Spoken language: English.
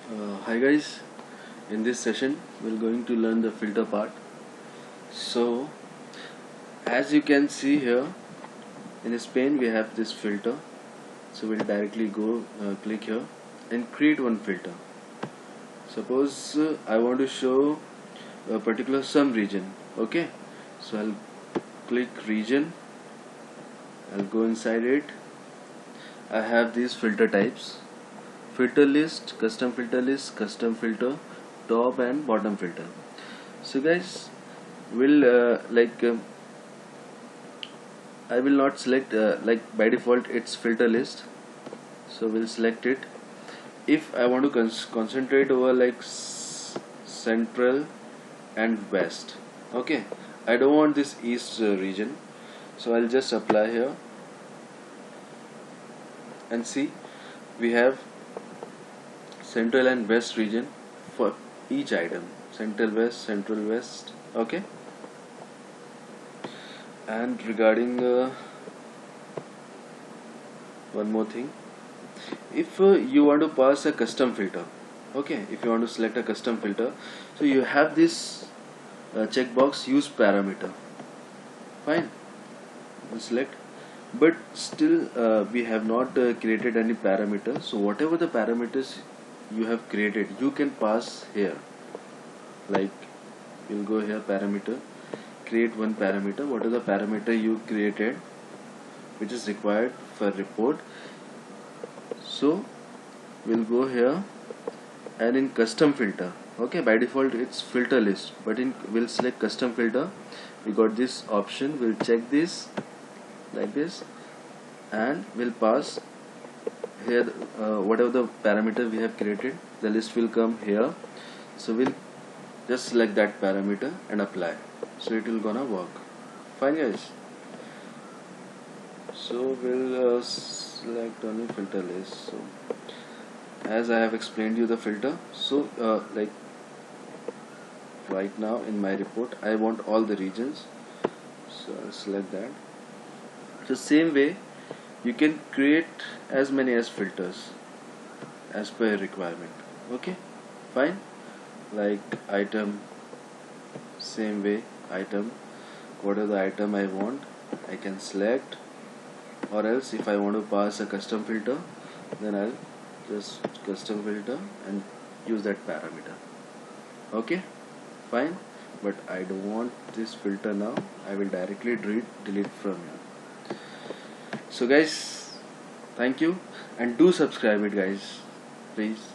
Hi guys, in this session we're going to learn the filter part. So as you can see here in this pane we have this filter. So we'll directly go click here and create one filter. Suppose I want to show a particular sum region. Okay, so I'll click region, I'll go inside it. I have these filter types: filter list, custom filter, top and bottom filter. So guys, will I will not select like by default it's filter list, so we'll select it. If I want to concentrate over like central and west, okay, I don't want this east region, so I'll just apply here and see we have central and west region for each item: central west. Okay, and regarding one more thing, if you want to pass a custom filter, okay, if you want to select a custom filter, so you have this checkbox use parameter. Fine, we'll select, but still we have not created any parameter, so whatever the parameters you have created you can pass here. Like you'll go here, parameter, create one parameter. What is the parameter you created which is required for report? So we'll go here and in custom filter, okay, by default it's filter list, but we'll select custom filter. We got this option, we'll check this like this and we'll pass here whatever the parameter we have created, the list will come here. So we'll just select that parameter and apply, so it will gonna work. Fine guys, so we'll select only filter list. So as I have explained you the filter, so like right now in my report I want all the regions, so I'll select that. So same way you can create as many as filters as per requirement. Okay, fine. Like item, same way item, what are the item I want I can select, or else if I want to pass a custom filter, then I'll just custom filter and use that parameter. Okay, fine, but I don't want this filter now, I will directly delete from here. So guys, thank you and do subscribe it guys, please.